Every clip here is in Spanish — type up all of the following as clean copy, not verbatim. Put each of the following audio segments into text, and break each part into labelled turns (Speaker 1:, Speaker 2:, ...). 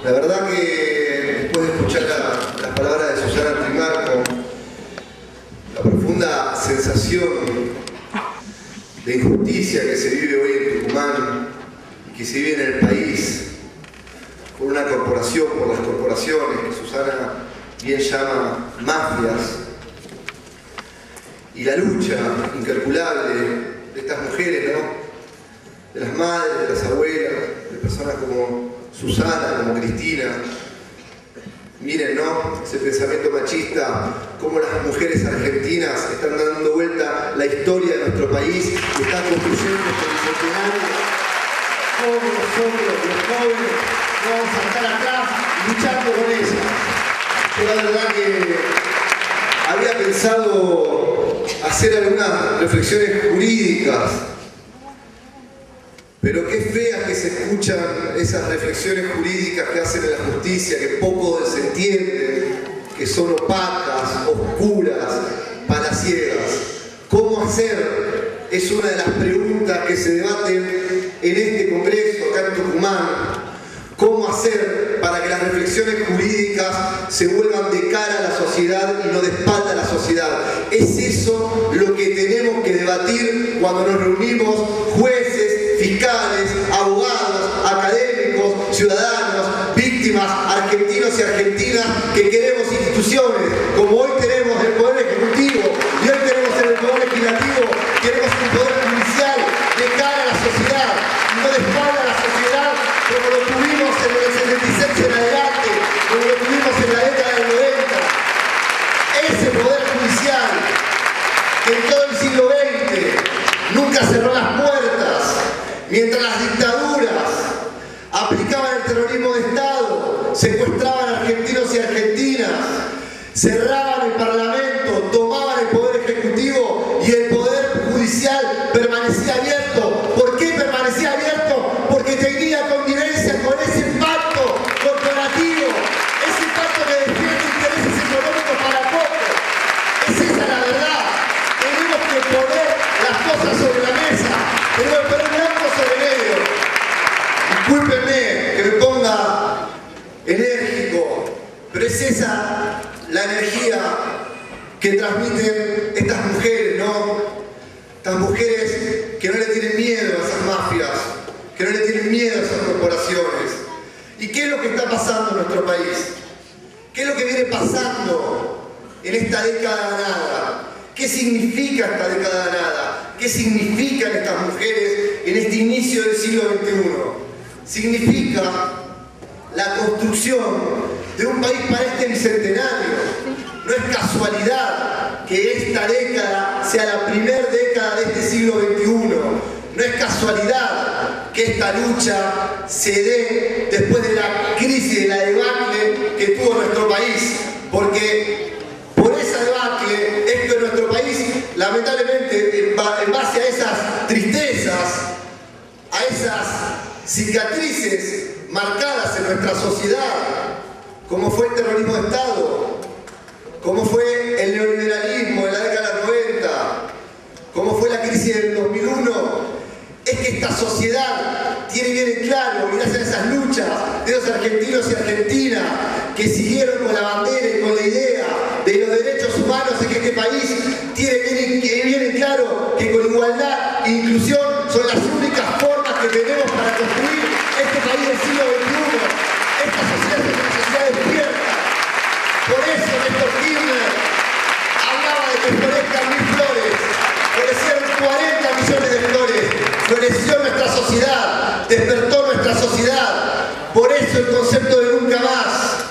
Speaker 1: La verdad que después de escuchar las palabras de Susana Trimarco, la profunda sensación de injusticia que se vive hoy en Tucumán y que se vive en el país por una corporación, por las corporaciones que Susana bien llama mafias, y la lucha incalculable de estas mujeres, ¿no? De las madres, de las abuelas, de personas como Susana, como Cristina. Miren, ¿no? Ese pensamiento machista, cómo las mujeres argentinas están dando vuelta la historia de nuestro país y están construyendo nuestro bicentenario. Todos nosotros, los jóvenes, vamos a estar atrás luchando con ellas. Yo la verdad que había pensado hacer algunas reflexiones jurídicas, pero qué feas que se escuchan esas reflexiones jurídicas que hacen en la justicia, que poco se entienden, que son opacas, oscuras, palaciegas. ¿Cómo hacer? Es una de las preguntas que se debaten en este congreso, acá en Tucumán. ¿Cómo hacer para que las reflexiones jurídicas se vuelvan de cara a la sociedad y no de espalda a la sociedad? Es eso lo que tenemos que debatir cuando nos reunimos jueces, fiscales, abogados, académicos, ciudadanos, víctimas, argentinos y argentinas que queremos instituciones, como hoy tenemos el Poder Ejecutivo y hoy tenemos en el Poder Legislativo, queremos un Poder Judicial de cara a la sociedad y no de espalda a la sociedad, como lo tuvimos en el 76 en adelante, como lo tuvimos en la década del 90. Ese Poder Judicial que en todo el siglo XX nunca cerró las puertas, mientras las dictaduras aplicaban el terrorismo de Estado, secuestraban argentinos y argentinas, cerraban el Parlamento, tomaban el Poder Ejecutivo y el Poder Judicial permanecía abierto. ¿Por qué permanecía abierto? Porque tenía connivencia con ese pacto corporativo, ese pacto que defiende intereses económicos para pocos. Es esa la verdad. Tenemos que poner las cosas sobre la mesa, tenemos que poner blanco sobre negro. Discúlpenme que me ponga enérgico, pero es esa la energía que transmiten estas mujeres, ¿no? Estas mujeres que no le tienen miedo a esas mafias, que no le tienen miedo a esas corporaciones. ¿Y qué es lo que está pasando en nuestro país? ¿Qué es lo que viene pasando en esta década ganada? ¿Qué significa esta década ganada? ¿Qué significan estas mujeres en este inicio del siglo XXI? Significa la construcción de un país para este bicentenario. No es casualidad que esta década sea la primera década de este siglo XXI. No es casualidad que esta lucha se dé después de la crisis, de la debacle que tuvo nuestro país. Porque por esa debacle es que nuestro país, lamentablemente, en base a esas tristezas, a esas cicatrices marcadas en nuestra sociedad, como fue el terrorismo de Estado, como fue el neoliberalismo de la década de los 90, como fue la crisis del 2001, es que esta sociedad tiene bien en claro, gracias a esas luchas de los argentinos y argentinas que siguieron con la bandera y con la idea de los derechos humanos, es que este país tiene bien en claro que con igualdad e inclusión son las únicas formas que tenemos para construir este país del siglo XXI. Esta sociedad es una sociedad despierta. Por eso Néstor Kirchner hablaba de que florezcan 1000 flores. Florecieron 40 millones de flores. Floreció nuestra sociedad, despertó nuestra sociedad. Por eso el concepto de nunca más,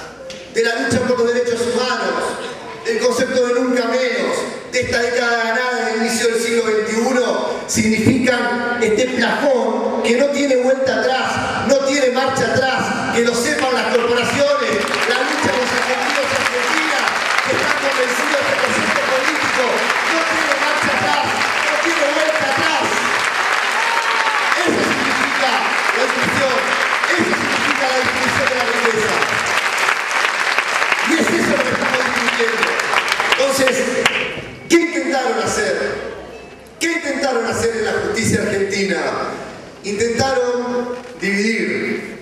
Speaker 1: de la lucha por los derechos humanos, el concepto de nunca menos, de esta década ganada en el inicio del siglo XXI, significan este plafón que no tiene vuelta atrás, no tiene marcha atrás, que lo sepan las corporaciones, la lucha de los argentinos y argentinas, que están convencidos de que el proyecto político no tiene marcha atrás, no tiene vuelta atrás. Eso significa la inclusión, eso significa la distribución de la riqueza. Y es eso lo que estamos discutiendo. Entonces, ¿qué intentaron hacer? ¿Qué intentaron hacer en la justicia argentina? Intentaron dividir,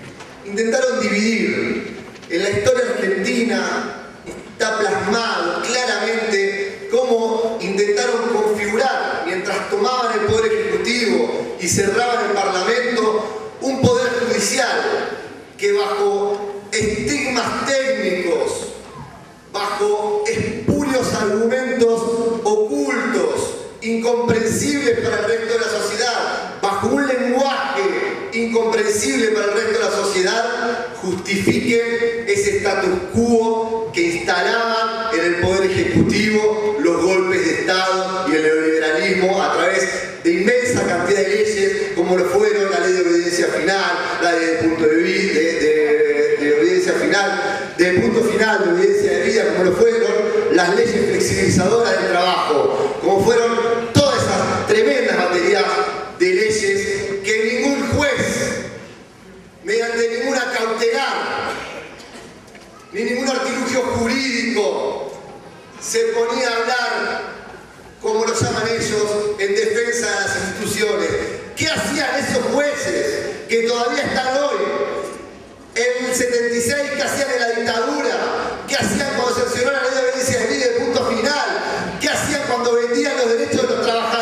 Speaker 1: intentaron dividir. En la historia argentina está plasmado claramente cómo intentaron configurar, mientras tomaban el Poder Ejecutivo y cerraban el Parlamento, un Poder Judicial que bajo estigmas técnicos, bajo espurios argumentos ocultos, incomprensibles para el resto de la sociedad, bajo un lenguaje incomprensible para el resto de la sociedad, justifiquen ese status quo que instalaban en el Poder Ejecutivo los golpes de Estado y el neoliberalismo a través de inmensa cantidad de leyes, como lo fueron la Ley de Obediencia Final, la Ley de Punto de Obediencia Final, de punto final de obediencia de vida, como lo fueron las leyes flexibilizadoras del trabajo, como fueron todas esas tremendas baterías de leyes que ningún juez, mediante ninguna cautelar, ni ningún artilugio jurídico, se ponía a hablar, como lo llaman ellos, en defensa de las instituciones. ¿Qué hacían esos jueces que todavía están hoy? En el 76, ¿qué hacían en la dictadura? ¿Qué hacían cuando sancionaron la Ley de Obediencia de vida y de punto final? ¿Qué hacían cuando vendían los derechos de los trabajadores